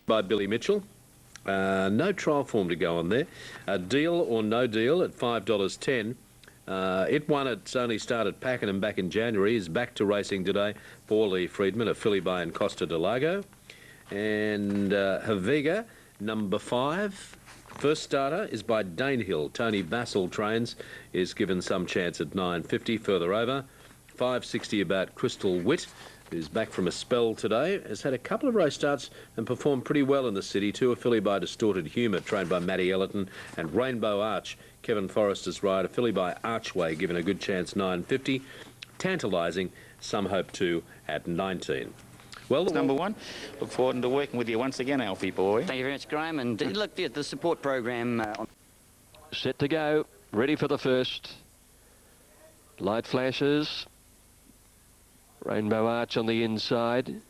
by Billy Mitchell. No trial form to go on there. Deal or No Deal at $5.10. It won. It's only started Pakenham back in January. Is back to racing today for Lee Friedman, a filly by Costa de Lago. And Haviga, number 5. First starter is by Danehill. Tony Bassel trains, is given some chance at $9.50. Further over, $5.60 about Crystal Wit, who's back from a spell today. Has had a couple of race starts and performed pretty well in the city too. A filly by Distorted Humour, trained by Matty Ellerton. And Rainbow Arch, Kevin Forrester's ride. A filly by Archway, given a good chance, $9.50. Tantalising, some hope too at 19. Well, number 1. Look forward to working with you once again, Alfie boy. Thank you very much, Graham. And look, the support program. Set to go. Ready for the first. Light flashes. Rainbow Arch on the inside.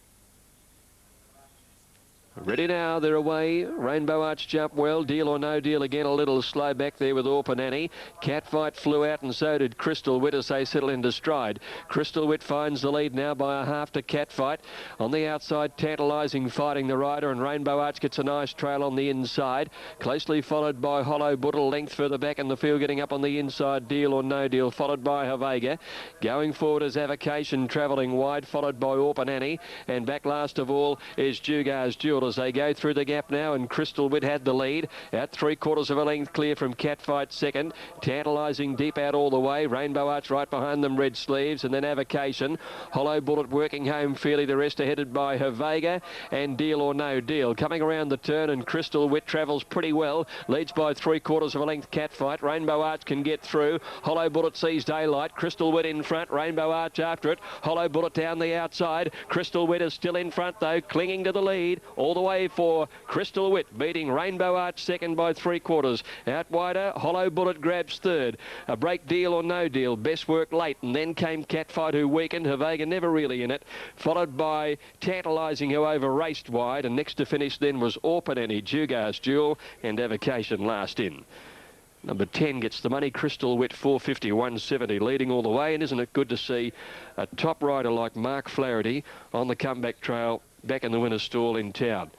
Ready now, they're away. Rainbow Arch jump well. Deal or No Deal again, a little slow back there with Orphan Annie. Catfight flew out and so did Crystal Wit as they settle into stride. Crystal Wit finds the lead now by a half to Catfight. On the outside, Tantalising fighting the rider, and Rainbow Arch gets a nice trail on the inside. Closely followed by Hollow Butt, a length further back in the field, getting up on the inside. Deal or No Deal, followed by Havega. Going forward is Avocation, travelling wide, followed by Orphan Annie. And back last of all is Jugar's Jewel as they go through the gap now, and Crystal Wit had the lead at 3/4 of a length clear from Catfight second. Tantalising deep out all the way. Rainbow Arch right behind them, Red Sleeves, and then Avocation. Hollow Bullet working home fairly. The rest are headed by Havega and Deal or No Deal. Coming around the turn, and Crystal Wit travels pretty well. Leads by 3/4 of a length Catfight. Rainbow Arch can get through. Hollow Bullet sees daylight. Crystal Wit in front. Rainbow Arch after it. Hollow Bullet down the outside. Crystal Wit is still in front though, clinging to the lead. All the way for Crystal Wit, beating Rainbow Arch second by 3/4. Out wider, Hollow Bullet grabs third. A break, Deal or No Deal. Best work late, and then came Catfight, who weakened. Havega never really in it. Followed by Tantalising, who over raced wide, and next to finish then was Orphan Annie, Jugar's Jewel, and Avocation last in. Number 10 gets the money. Crystal Wit, 450, 170, leading all the way. And isn't it good to see a top rider like Mark Flaherty on the comeback trail back in the winner's stall in town?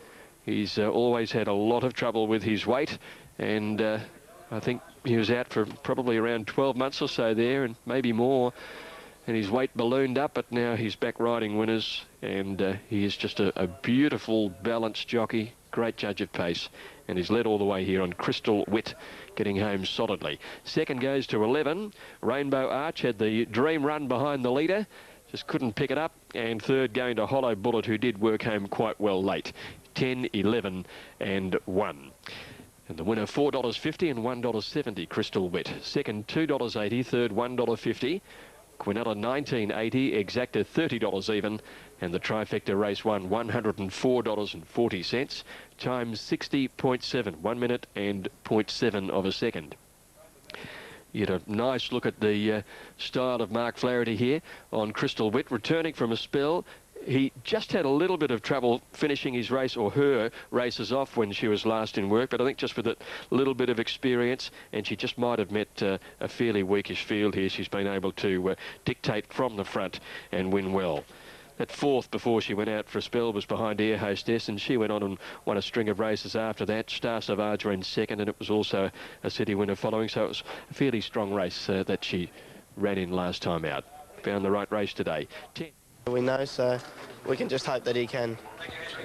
He's always had a lot of trouble with his weight, and I think he was out for probably around 12 months or so there, and maybe more. And his weight ballooned up, but now he's back riding winners, and he is just a beautiful, balanced jockey, great judge of pace, and he's led all the way here on Crystal Wit, getting home solidly. Second goes to 11. Rainbow Arch had the dream run behind the leader, just couldn't pick it up, and third going to Hollow Bullet, who did work home quite well late. 10, 11 and 1. And the winner, $4.50 and $1.70, Crystal Wit. Second, $2.80. Third, $1.50. Quinella, $19.80. Exacta, $30 even. And the trifecta race won, $104.40. Time 60.7, 1 minute and 0.7 of a second. You had a nice look at the style of Mark Flaherty here on Crystal Wit, returning from a spell. He just had a little bit of trouble finishing his race, or her races off, when she was last in work, but I think just with a little bit of experience, and she just might have met a fairly weakish field here, she's been able to dictate from the front and win well. That fourth before she went out for a spell was behind Air Hostess, and she went on and won a string of races after that. Star Savage ran second, and it was also a city winner following, so it was a fairly strong race that she ran in last time out. Found the right race today. 10. We know, so we can just hope that he can.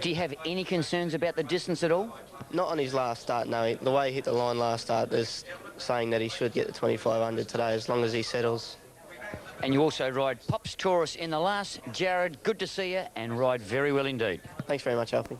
Do you have any concerns about the distance at all? Not on his last start, no. The way he hit the line last start, there's saying that he should get the 2500 today as long as he settles. And you also ride Pops Taurus in the last. Jared, good to see you, and ride very well indeed. Thanks very much, Alfie.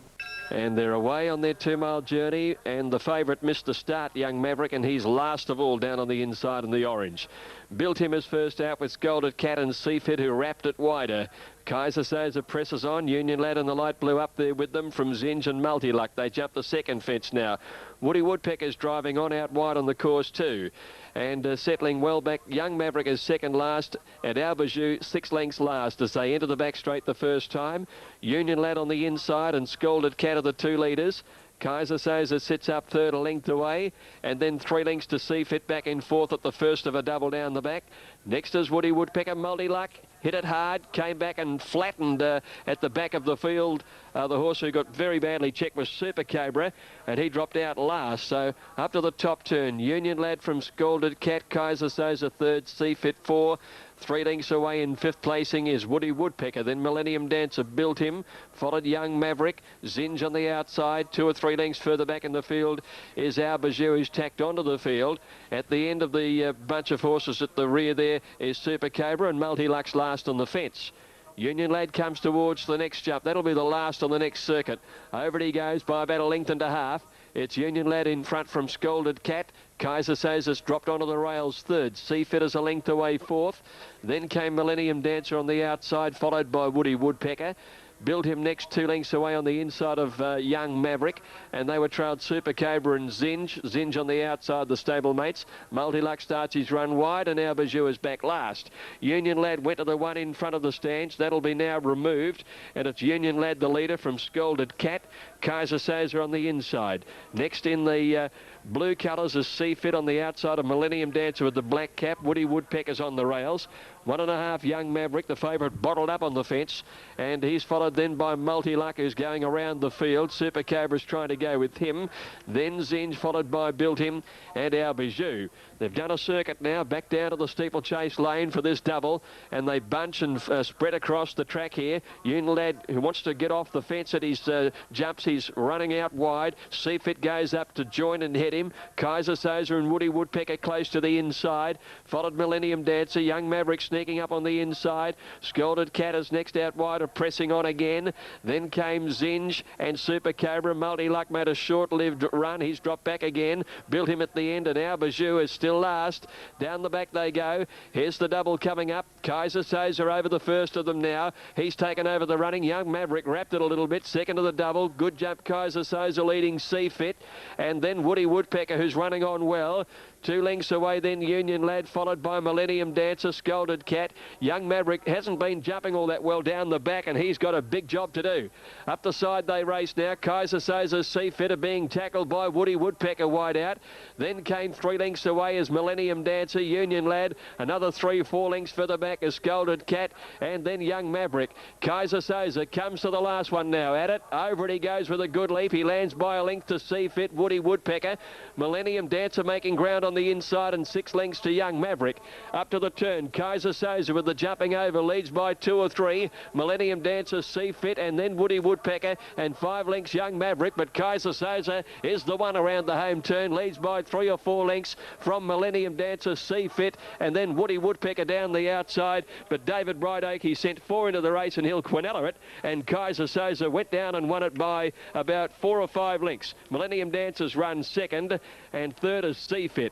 And they're away on their 2-mile journey, and the favourite missed the start, Young Maverick, and he's last of all down on the inside in the orange. Built him as first out with Scolded Cat and Seafit, who wrapped it wider. Kaiser Soza presses on. Union Lad and the light blue up there with them from Zinj and Multiluck. They jump the second fence now. Woody Woodpecker's driving on out wide on the course too. And settling well back, Young Maverick is second last, and Albajou 6 lengths last as they enter the back straight the first time. Union Lad on the inside, and Scolded Cat are the 2 leaders. Kaiser Soza sits up third, a length away, and then 3 lengths to Seafit back in fourth at the first of a double down the back. Next is Woody Woodpecker, Multiluck, hit it hard, came back and flattened at the back of the field. The horse who got very badly checked was Super Cobra, and he dropped out last. So up to the top turn, Union Lad from Scalded Cat, Kaiser Soza third, Seafit 4. 3 lengths away in 5th placing is Woody Woodpecker. Then Millennium Dancer Built Him, followed Young Maverick. Zinj on the outside. 2 or 3 lengths further back in the field is Our Bijou, who's tacked onto the field. At the end of the bunch of horses at the rear there is Super Cobra and Multilux last on the fence. Union Lad comes towards the next jump. That'll be the last on the next circuit. Over he goes by about a length and a half. It's Union Lad in front from Scalded Cat. Kaiser Sozas dropped onto the rails third. Seafit is a length away fourth. Then came Millennium Dancer on the outside, followed by Woody Woodpecker. Built Him next 2 lengths away on the inside of Young Maverick, and they were trailed Super Cobra and Zinj. Zinj on the outside, the stablemates. Multilux starts his run wide, and Our Bijou is back last. Union Lad went to the one in front of the stands. That'll be now removed, and it's Union Lad, the leader, from Scalded Cat. Kaiser Soza on the inside. Next in the blue colours is Seafit on the outside of Millennium Dancer with the black cap. Woody Woodpecker's on the rails. 1.5 Young Maverick, the favourite, bottled up on the fence, and he's followed then by Multiluck, who's going around the field. Super Cobra's trying to go with him. Then Zinj, followed by Built Him and Our Bijou. They've done a circuit now, back down to the steeplechase lane for this double, and they bunch and spread across the track here. Union Lad, who wants to get off the fence at his jumps, he's running out wide. Seafit goes up to join and head him. Kaiser Soza and Woody Woodpecker close to the inside, followed Millennium Dancer. Young Maverick sneaking up on the inside. Scalded Cat is next out wide, pressing on again. Then came Zinj and Super Cobra. Multiluck made a short-lived run. He's dropped back again. Built Him at the end, and Our Bijou is still last. Down the back they go. Here's the double coming up. Kaiser Soza over the first of them now. He's taken over the running. Young Maverick wrapped it a little bit. Second to the double. Good jump, Kaiser Soza leading Seafit. And then Woody Woodpecker, who's running on well. 2 lengths away then Union Lad, followed by Millennium Dancer, Scalded Cat. Young Maverick hasn't been jumping all that well down the back, and he's got a big job to do. Up the side they race now. Kaiser Soza's Seafit are being tackled by Woody Woodpecker wide out. Then came 3 lengths away as Millennium Dancer, Union Lad. Another 3-4 lengths further back as Scalded Cat, and then Young Maverick. Kaiser Soza comes to the last one now. At it, over it he goes with a good leap. He lands by a length to Seafit, Woody Woodpecker. Millennium Dancer making ground on the inside, and 6 lengths to Young Maverick. Up to the turn, Kaiser Soza with the jumping over, leads by 2 or 3. Millennium Dancer, Seafit, and then Woody Woodpecker, and 5 lengths Young Maverick, but Kaiser Soza is the one around the home turn, leads by 3 or 4 lengths from Millennium Dancer, Seafit, and then Woody Woodpecker down the outside, but David Brightoak, he sent 4 into the race and he'll quinella it, and Kaiser Soza went down and won it by about 4 or 5 lengths. Millennium Dancer's run second, and third is Seafit.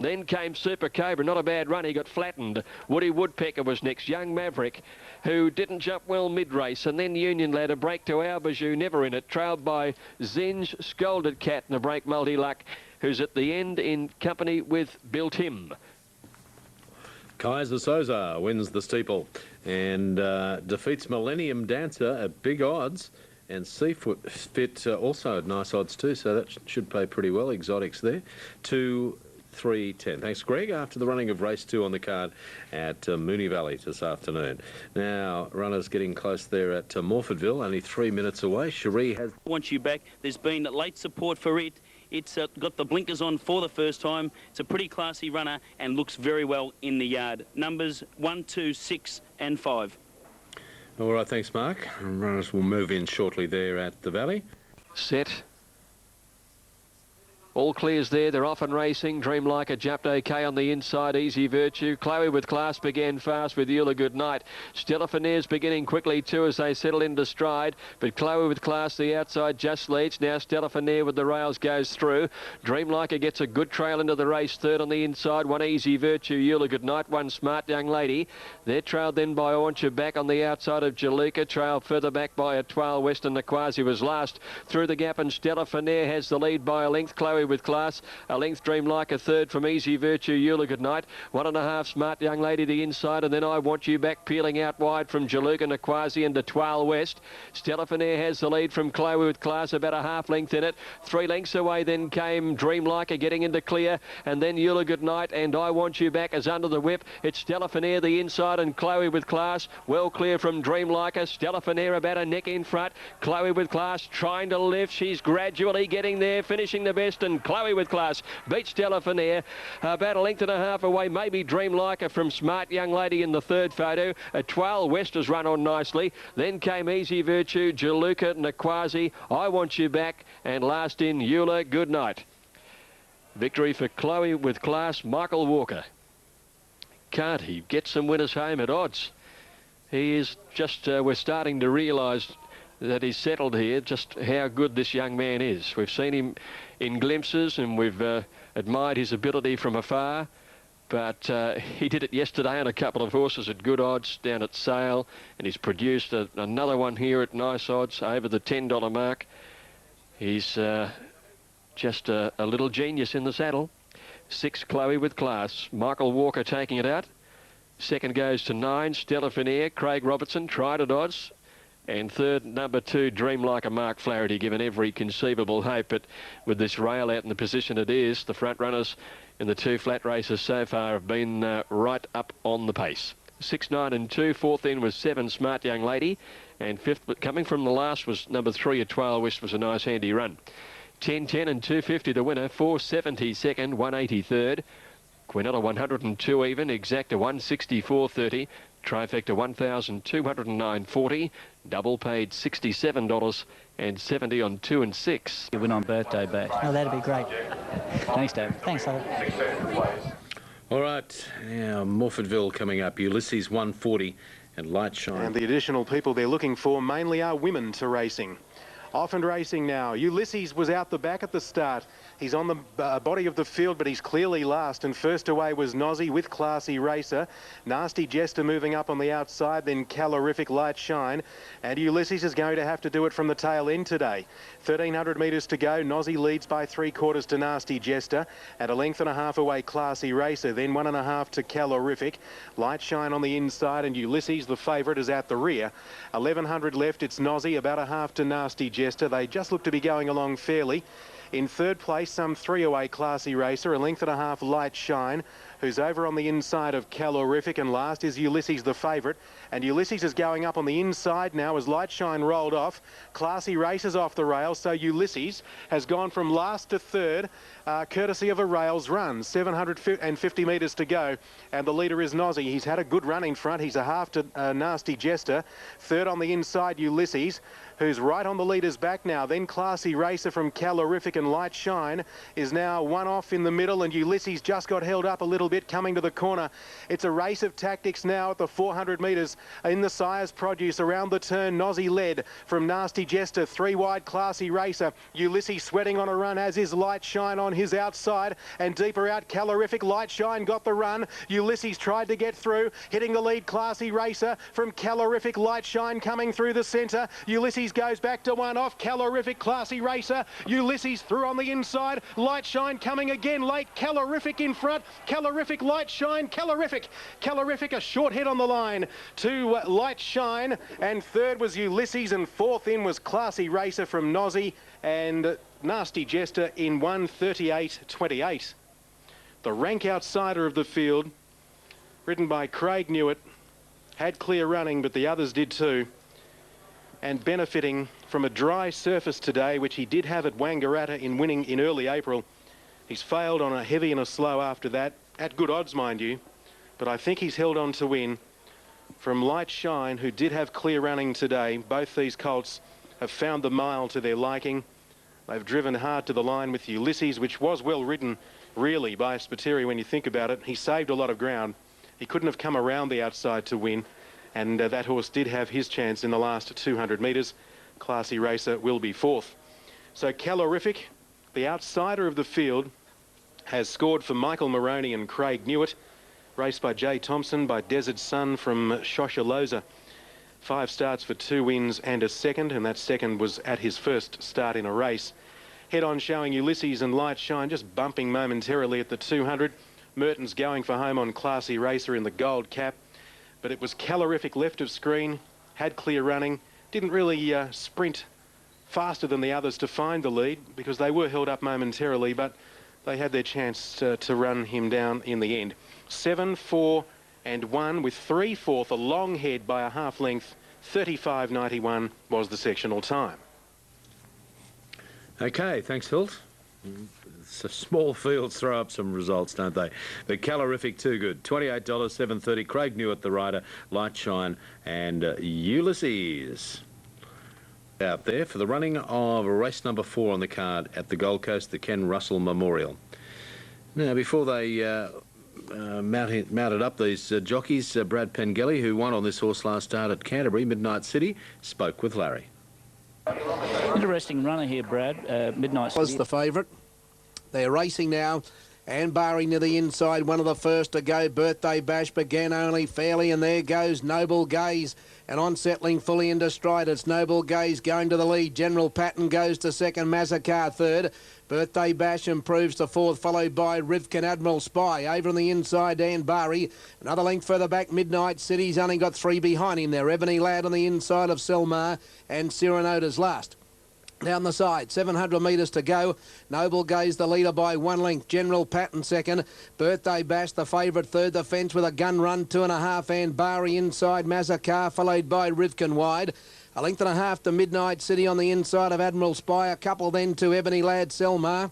Then came Super Cobra, not a bad run, he got flattened. Woody Woodpecker was next. Young Maverick, who didn't jump well mid-race, and then Union Lad, a break to Our Bijou, never in it, trailed by Zinj, Scalded Cat, and a break Multiluck, who's at the end in company with Built Him. Kaiser Soza wins the steeple and defeats Millennium Dancer at big odds, and Seafit also at nice odds too, so that should pay pretty well. Exotics there. 2-3-10. Thanks, Greg. After the running of race 2 on the card at Moonee Valley this afternoon. Now, runners getting close there at Morphettville, only 3 minutes away. Cherie has... Want you back. There's been late support for it. It's got the blinkers on for the first time. It's a pretty classy runner and looks very well in the yard. Numbers 1, 2, 6 and 5. All right, thanks, Mark. Runners will move in shortly there at the Valley. Set. All clears there. They're off and racing. Dreamlike jumped okay on the inside. Easy Virtue. Chloe with Class began fast with Eula Good Night. Stella Finaire's beginning quickly too as they settle into stride. But Chloe with Class the outside just leads. Now Stella Finaire with the rails goes through. Dreamlike gets a good trail into the race. Third on the inside. 1 Easy Virtue. Eula Good Night. 1 Smart Young Lady. They're trailed then by Auncha back on the outside of Jalika. Trailed further back by a Twal Western. Naquazi was last through the gap, and Stella Finaire has the lead by a length. Chloe with Class. A length Dream Like a third from Easy Virtue, Eula Good Night. 1.5 Smart Young Lady the inside, and then I Want You Back peeling out wide from Jaluga Naquazi and Twal West. Stella Finair has the lead from Chloe with Class, about a half length in it. 3 lengths away then came Dream Like a getting into clear, and then Eula Good Night and I Want You Back is under the whip. It's Stella Finair the inside and Chloe with Class well clear from Dream Like a. Stella Finair about a neck in front. Chloe with Class trying to lift. She's gradually getting there, finishing the best, and Chloe with Class beats Stella Finair about a length and a half away. Maybe Dream Like a from Smart Young Lady in the third photo. Twal West has run on nicely. Then came Easy Virtue, Jaluka Naquazi, I Want You Back, and last in Eula Good Night. Victory for Chloe with Class. Michael Walker. Can't he get some winners home at odds? He is just, we're starting to realise that he's settled here, just how good this young man is. We've seen him in glimpses and we've admired his ability from afar, but he did it yesterday on a couple of horses at good odds down at Sale, and he's produced another one here at nice odds over the $10 mark. He's just a little genius in the saddle. 6 Chloe with Class. Michael Walker taking it out. Second goes to 9 Stella Finair. Craig Robertson tried at odds. And third, number 2, Dream Like a Mark Flaherty, given every conceivable hope. But with this rail out in the position it is, the front runners in the 2 flat races so far have been right up on the pace. 6, 9 and 2. Fourth in was 7 Smart Young Lady. And fifth, but coming from the last, was number 3 Twal West, was a nice handy run. 10, 10 and 250 the winner. 470 second, 180 third. Quinella 102 even. Exacta 164.30. Trifecta 1,209.40. Double paid $67.70 on 2 and 6. You win on birthday bash. Oh, that'd be great. Thanks, Dave. Thanks, David. All right, now Morphettville coming up. Ulysses 140 and Light Shine. And the additional people they're looking for mainly are women to racing. Off and racing now. Ulysses was out the back at the start. He's on the body of the field, but he's clearly last. And first away was Nozzy with Classy Racer. Nasty Jester moving up on the outside, then Calorific Light Shine. And Ulysses is going to have to do it from the tail end today. 1,300 metres to go. Nozzy leads by 3/4 to Nasty Jester. At a length and a half away, Classy Racer. Then 1.5 to Calorific. Light Shine on the inside, and Ulysses, the favourite, is at the rear. 1,100 left. It's Nozzy, about a half to Nasty Jester. They just look to be going along fairly. In third place, some 3 away, Classy Racer, a length and a half, Light Shine, who's over on the inside of Calorific, and last is Ulysses, the favourite. And Ulysses is going up on the inside now as Light Shine rolled off. Classy Racer's off the rails, so Ulysses has gone from last to third, courtesy of a rails run. 750 metres to go, and the leader is Nozzy. He's had a good run in front. He's a half to Nasty Jester. Third on the inside, Ulysses, who's right on the leader's back now. Then Classy Racer from Calorific, and Light Shine is now one off in the middle, and Ulysses just got held up a little bit coming to the corner. It's a race of tactics now at the 400 metres in the Sire's Produce. Around the turn, Nozzy led from Nasty Jester. 3 wide, Classy Racer. Ulysses sweating on a run, as is Light Shine on his outside, and deeper out, Calorific. Light Shine got the run. Ulysses tried to get through, hitting the lead, Classy Racer from Calorific. Light Shine coming through the centre. Ulysses goes back to one off. Calorific, Classy Racer. Ulysses through on the inside. Light Shine coming again late. Calorific in front. Calorific, Light Shine. Calorific a short hit on the line to Light Shine, and third was Ulysses, and fourth in was Classy Racer from Nozzy, and Nasty Jester in 1:38.28. The rank outsider of the field, ridden by Craig Newitt, had clear running, but the others did too, and benefiting from a dry surface today, which he did have at Wangaratta in winning in early April. He's failed on a heavy and a slow after that, at good odds, mind you, but I think he's held on to win. From Light Shine, who did have clear running today, both these colts have found the mile to their liking. They've driven hard to the line with Ulysses, which was well ridden, really, by Spiteri when you think about it. He saved a lot of ground. He couldn't have come around the outside to win, and that horse did have his chance in the last 200 metres. Classy Racer will be fourth. So Calorific, the outsider of the field, has scored for Michael Moroney and Craig Newitt. Raced by Jay Thompson, by Desert Sun from Shoshaloza. 5 starts for 2 wins and a second, and that second was at his first start in a race. Head-on showing Ulysses and Light Shine just bumping momentarily at the 200. Merton's going for home on Classy Racer in the gold cap. But it was calorific left of screen, had clear running, didn't really sprint faster than the others to find the lead because they were held up momentarily, but they had their chance to run him down in the end. 7, 4 and 1 with 3 fourth, a long head by a half length. 35.91 was the sectional time. Okay, thanks, Hilt. So small fields throw up some results, don't they? The calorific too good. $28, $7.30. Craig Newitt, the rider, Light Shine, and Ulysses. Out there for the running of race number 4 on the card at the Gold Coast, the Ken Russell Memorial. Now, before they mounted up, these jockeys, Brad Pengelly, who won on this horse last start at Canterbury, Midnight City, spoke with Larry. Interesting runner here, Brad. Midnight Was City. the favourite. They're racing now. And barring to the inside, one of the first to go. Birthday Bash began only fairly, and there goes Noble Gaze. And on settling fully into stride, it's Noble Gaze going to the lead. General Patton goes to second, Mazakar third. Birthday Bash improves to fourth, followed by Rivkin Admiral Spy. Over on the inside, Dan Barry. Another length further back, Midnight City's only got 3 behind him there. Ebony Lad on the inside of Selmar, and Cyranota's last. Down the side, 700 metres to go. Noble Gaze the leader by 1 length. General Patton second. Birthday Bash the favourite third. The fence with a gun run, 2.5. And Bari inside. Mazakar followed by Rivkin wide. A length and a half to Midnight City on the inside of Admiral Spy. A couple then to Ebony Lad, Selmar,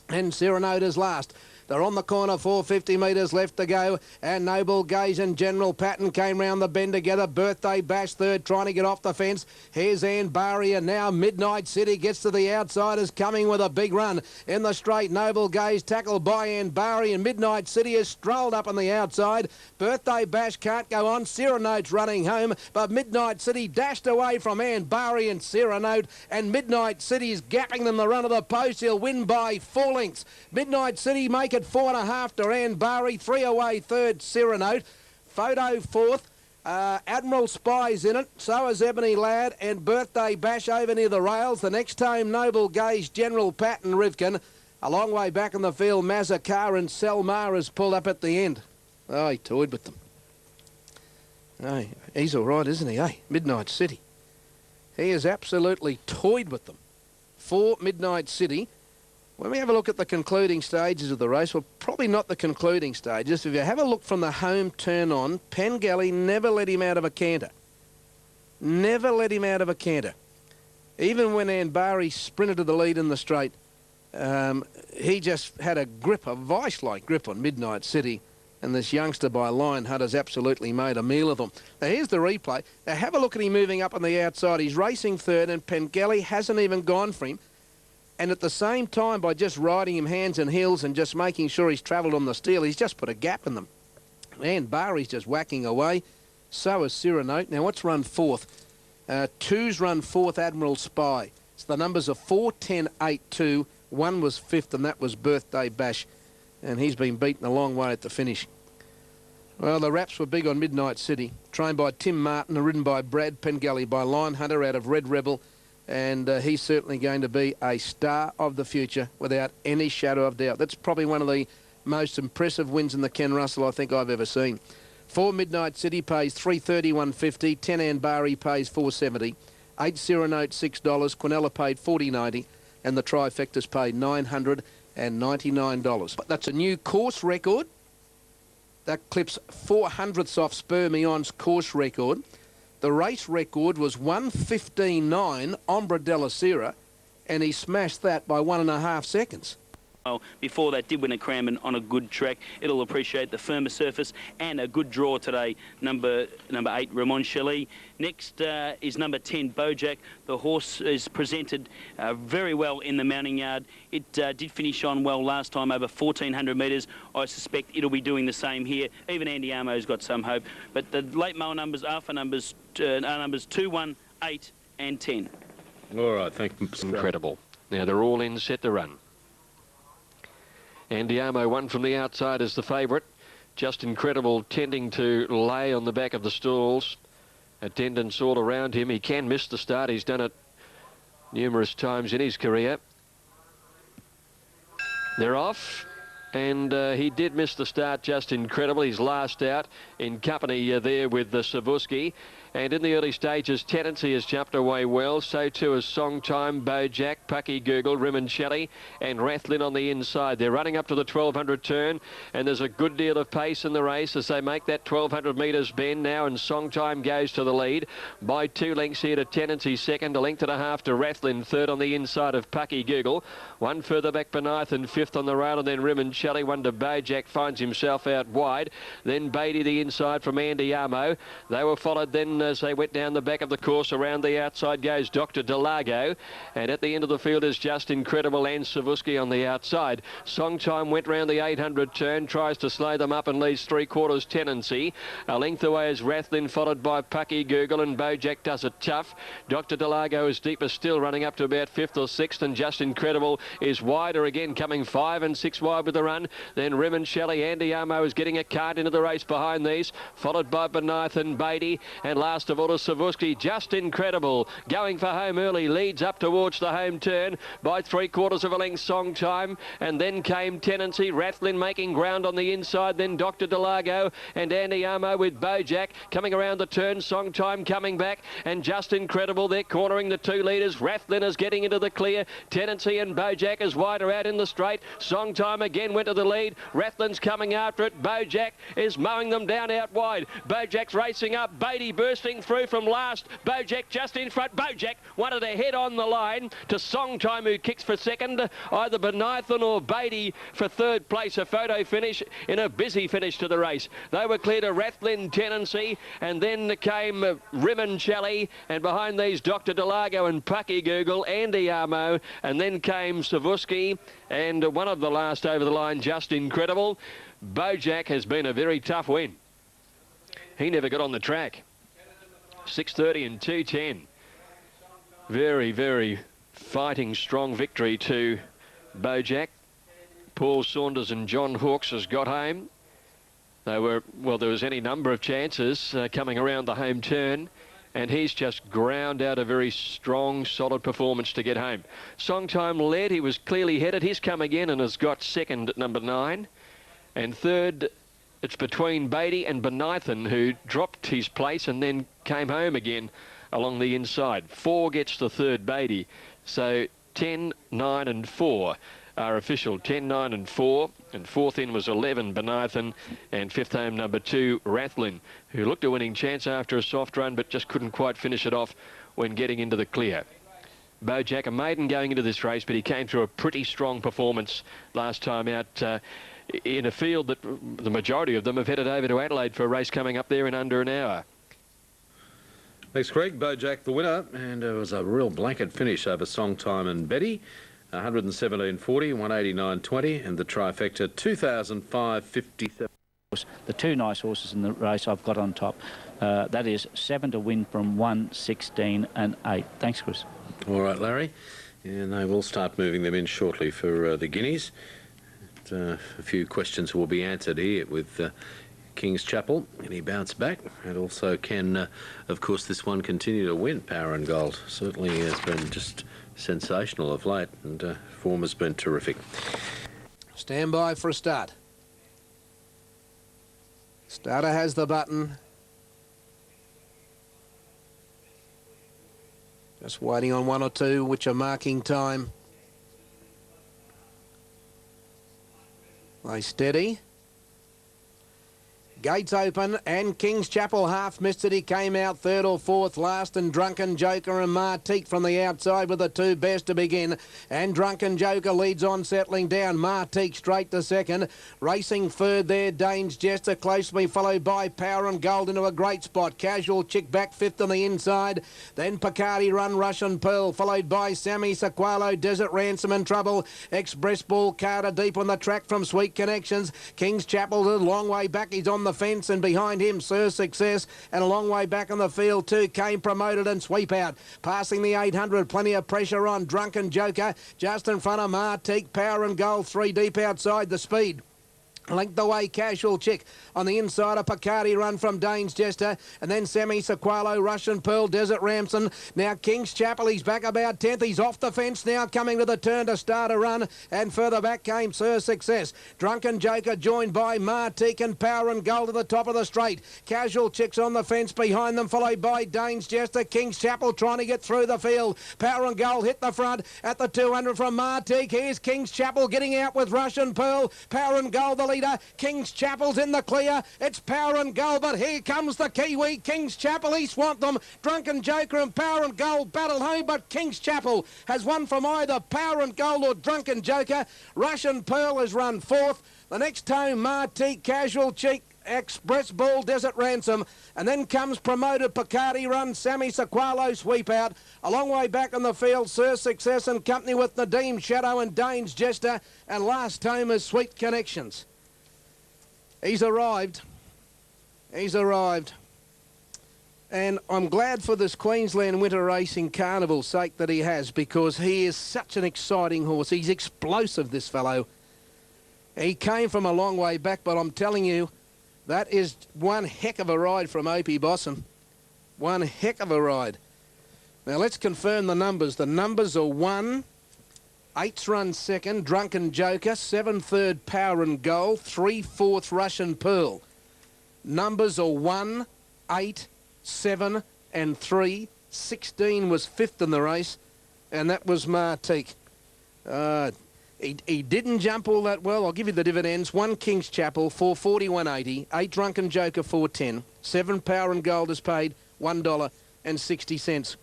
and Cyranota's last. They're on the corner, 450 metres left to go. And Noble Gaze and General Patton came round the bend together. Birthday Bash third, trying to get off the fence. Here's Ann Barry, and now Midnight City gets to the outsiders, coming with a big run. In the straight, Noble Gaze tackled by Ann Barry, and Midnight City has strolled up on the outside. Birthday Bash can't go on. Cyranote's running home, but Midnight City dashed away from Ann Barry and Cyranote, and Midnight City is gapping them the run of the post. He'll win by 4 lengths. Midnight City make it 4.5 to Ann Barry, 3 away third, Cyranote. Photo fourth. Admiral Spy's in it, so is Ebony Lad, and Birthday Bash over near the rails. The next time, Noble Gaze, General Patton, Rivkin. A long way back in the field, Mazakar and Selmar has pulled up at the end. Oh, he toyed with them. Oh, he's all right, isn't he, eh? Midnight City. He has absolutely toyed with them. For Midnight City. When we have a look at the concluding stages of the race, well, probably not the concluding stages. If you have a look from the home turn on, Pengelly never let him out of a canter. Never let him out of a canter. Even when Ann Barry sprinted to the lead in the straight, he just had a grip, a vice-like grip on Midnight City, and this youngster by Lionheart has absolutely made a meal of them. Now, here's the replay. Now, have a look at him moving up on the outside. He's racing third, and Pengelly hasn't even gone for him. And at the same time, by just riding him hands and heels and just making sure he's travelled on the steel, he's just put a gap in them. And Barry's just whacking away. So is Cyranote. Now, what's run fourth? 2's run fourth, Admiral Spy. So the numbers are 4, 10, 8, 2. 1 was fifth, and that was Birthday Bash. And he's been beaten a long way at the finish. Well, the wraps were big on Midnight City. Trained by Tim Martin and ridden by Brad Pengelly by Lion Hunter out of Red Rebel. And he's certainly going to be a star of the future without any shadow of doubt. That's probably one of the most impressive wins in the Ken Russell I think I've ever seen. 4 Midnight City pays $331.50. 10 Ann Barry pays $470. 8 Cyranote $6. Quinella paid $40.90, and the trifectas paid $999. But that's a new course record. That clips 400ths off Spermion's course record. The race record was 1:15.9, Ombra Della Sera, and he smashed that by 1.5 seconds. Oh, before that did win a Cranbourne on a good track. It'll appreciate the firmer surface and a good draw today. Number 8, Ramon Shelley. Next is number 10, Bojack. The horse is presented very well in the mounting yard. It did finish on well last time over 1,400 metres. I suspect it'll be doing the same here. Even Andy Armo's got some hope. But the late mower numbers are for numbers 2, 1, 8 and 10. All right, thank you. Incredible. Now they're all in, set to run. Andy Armo won from the outside as the favourite. Just Incredible tending to lay on the back of the stalls. Attendants all around him. He can miss the start. He's done it numerous times in his career. They're off. And he did miss the start, just incredible. He's last out in company there with the Savusky. And in the early stages, Tenancy has jumped away well. So too has Songtime, Bojack, Pucky Google, Rimoncelli and Rathlin on the inside. They're running up to the 1200 turn, and there's a good deal of pace in the race as they make that 1200 metres bend now, and Songtime goes to the lead by 2 lengths here to Tenancy second, 1.5 lengths to Rathlin third on the inside of Pucky Google. One further back Benithan fifth on the rail, and then Rimoncelli, one to Bojack, finds himself out wide. Then Beatty the inside from Andy Amo. They were followed then as they went down the back of the course. Around the outside goes Dr. Delago, and at the end of the field is Just Incredible and Savusky on the outside. Songtime went round the 800 turn, tries to slow them up and leads 3/4 Tenancy. A length away is Rathlin, followed by Pucky Google, and Bojack does it tough. Dr. Delago is deeper still, running up to about 5th or 6th, and Just Incredible is wider again, coming 5 and 6 wide with the run. Then Rimoncelli, Andy Amo is getting a cart into the race behind these, followed by Benithan, Beatty, and last of all is Savusky. Just Incredible going for home early, leads up towards the home turn by 3/4 of a length Songtime, and then came Tenancy. Rathlin making ground on the inside, then Dr. Delago and Andy Amo with Bojack coming around the turn. Songtime coming back, and Just Incredible, they're cornering the 2 leaders. Rathlin is getting into the clear. Tenancy and Bojack is wider out in the straight. Songtime again went to the lead. Rathlin's coming after it. Bojack is mowing them down out wide. Bojack's racing up. Beatty bursting through from last. Bojack just in front. Bojack wanted to head on the line to Songtime, who kicks for second. Either Benithan or Beatty for third place. A photo finish in a busy finish to the race. They were clear to Rathlin, Tenancy, and then came Rimoncelli, and behind these Dr. Delago and Pucky Google, Andy Amo, and then came Savusky, and one of the last over the line, Just Incredible. Bojack has been a very tough win. He never got on the track. 6:30 and 2:10. Very, very fighting strong victory to Bojack. Paul Saunders and John Hawkes has got home. They were, well, there was any number of chances coming around the home turn, and he's just ground out a very strong, solid performance to get home. Songtime led. He was clearly headed. He's come again and has got second at number 9. And third, it's between Beatty and Benithan, who dropped his place and then came home again along the inside. 4 gets the third, Beatty. So 10, 9 and 4 are official. 10, 9 and 4. And fourth in was 11, Benithan, and fifth home number 2, Rathlin, who looked a winning chance after a soft run but just couldn't quite finish it off when getting into the clear. Bojack, a maiden going into this race, but he came through a pretty strong performance last time out in a field that the majority of them have headed over to Adelaide for a race coming up there in under an hour. Thanks, Craig. Bojack the winner, and it was a real blanket finish over Songtime and Betty. 117.40, 189.20, and the trifecta 2,557. The 2 nice horses in the race I've got on top. That is 7 to win from 1, 16 and 8. Thanks, Chris. All right, Larry. And they will start moving them in shortly for the Guineas. A few questions will be answered here with King's Chapel. Can he bounce back? And also can, of course, this one continue to win? Power and Gold certainly has been just sensational of late, and form has been terrific. Stand by for a start. Starter has the button. Just waiting on 1 or 2, which are marking time. They steady. Gates open, and King's Chapel half missed it. He came out 3rd or 4th last, and Drunken Joker and Martique from the outside were the 2 best to begin. And Drunken Joker leads on, settling down. Martique straight to second. Racing third there, Dane's Jester, closely followed by Power and Gold into a great spot. Casual Chick back 5th on the inside. Then Picardy Run, Russian Pearl, followed by Sammy Sequalo, Desert Ransom and Trouble. Express Ball Carter deep on the track from Sweet Connections. King's Chapel's a long way back. He's on the fence, and behind him Sir Success, and a long way back on the field too came Promoted and Sweep Out. Passing the 800, plenty of pressure on Drunken Joker, just in front of Martique. Power and Gold 3 deep outside the speed. Linked the way, Casual Chick. On the inside, a Picardy run from Danes Jester. And then Semi Sequalo, Russian Pearl, Desert Ramson. Now King's Chapel, he's back about 10th. He's off the fence now, coming to the turn to start a run. And further back came Sir Success. Drunken Joker joined by Martique and Power and Gold at the top of the straight. Casual Chick's on the fence behind them, followed by Danes Jester. King's Chapel trying to get through the field. Power and Gold hit the front at the 200 from Martique. Here's King's Chapel getting out with Russian Pearl. Power and Gold the leader. King's Chapel's in the clear. It's Power and Gold, but here comes the Kiwi. King's Chapel, he swamped them. Drunken Joker and Power and Gold battle home, but King's Chapel has won from either Power and Gold or Drunken Joker. Russian Pearl has run fourth. The next home, Martique, Casual Cheek, Express Ball, Desert Ransom, and then comes promoted Picardy Run, Sammy Sequalo sweep out. A long way back on the field, Sir Success and company with Nadim Shadow and Danes Jester, and last home is Sweet Connections. He's arrived. He's arrived. And I'm glad for this Queensland Winter Racing Carnival's sake that he has, because he is such an exciting horse. He's explosive, this fellow. He came from a long way back, but I'm telling you, that is one heck of a ride from Opie Bossum. One heck of a ride. Now let's confirm the numbers. The numbers are 1, 8's run second, Drunken Joker, 7 third, Power and Gold, 3 fourth, Russian Pearl. Numbers are 1, 8, 7 and 3. 16 was fifth in the race, and that was Martique. He didn't jump all that well. I'll give you the dividends. 1 King's Chapel, 441.80. 8 Drunken Joker, 410. 7 Power and Gold is paid $1.60.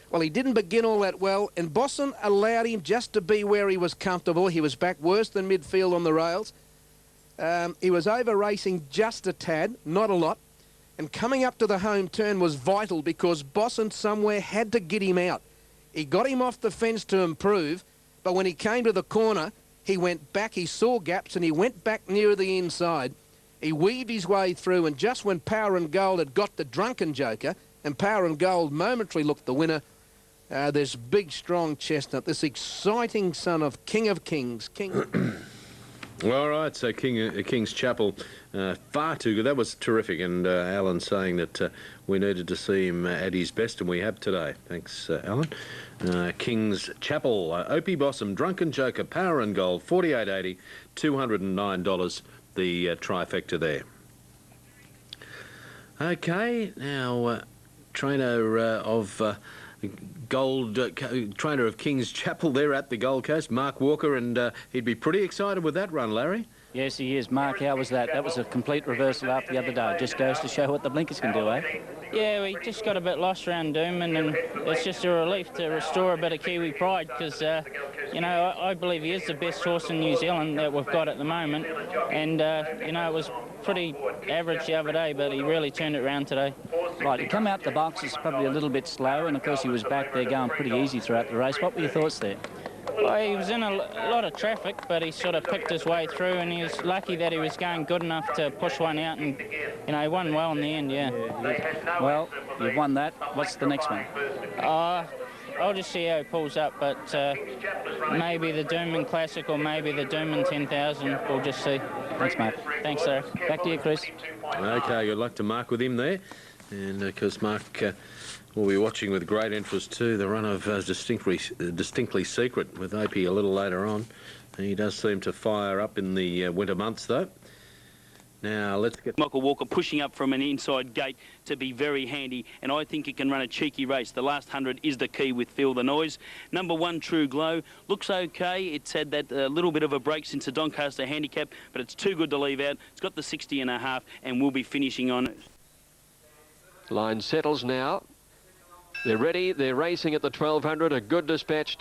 Well, he didn't begin all that well, and Bossum allowed him just to be where he was comfortable. He was back worse than midfield on the rails. He was over racing just a tad, not a lot. And coming up to the home turn was vital, because Bossum somewhere had to get him out. He got him off the fence to improve, but when he came to the corner, he went back. He saw gaps and he went back nearer the inside. He weaved his way through, and just when Power and Gold had got the Drunken Joker, and Power and Gold momentarily looked the winner, this big, strong chestnut, this exciting son of King of Kings. All right, so King's Chapel, far too good. That was terrific, and Alan saying that we needed to see him at his best, and we have today. Thanks, Alan. King's Chapel, Opie Bossum, Drunken Joker, Power and Gold, $48.80, $209, the trifecta there. Okay, now trainer of trainer of King's Chapel there at the Gold Coast, Mark Walker, and he'd be pretty excited with that run, Larry. Yes, he is. Mark, how was that? That was a complete reversal after the other day. Just goes to show what the blinkers can do, eh? Yeah, we just got a bit lost around Doomman, and it's just a relief to restore a bit of Kiwi pride, because, you know, I believe he is the best horse in New Zealand that we've got at the moment. And, you know, it was pretty average the other day, but he really turned it around today. Right, he come out the boxes probably a little bit slow, and of course he was back there going pretty easy throughout the race. What were your thoughts there? Well, he was in a lot of traffic, but he sort of picked his way through, and he was lucky that he was going good enough to push one out, and, you know, he won well in the end, yeah. Well, you've won that. What's the next one? I'll just see how he pulls up, but maybe the Doomman Classic or maybe the Doomman 10,000. We'll just see. Thanks, mate. Thanks, sir. Back to you, Chris. Okay, good luck to Mark with him there. And, of course, Mark will be watching with great interest, too, the run of Distinctly Secret with Opie a little later on. He does seem to fire up in the winter months, though. Now, let's get Michael Walker pushing up from an inside gate to be very handy, and I think it can run a cheeky race. The last 100 is the key with Feel the Noise. Number 1, True Glow, looks okay. It's had that little bit of a break since the Doncaster handicap, but it's too good to leave out. It's got the 60.5 and will be finishing on it. Line settles now. They're ready. They're racing at the 1200. A good dispatch.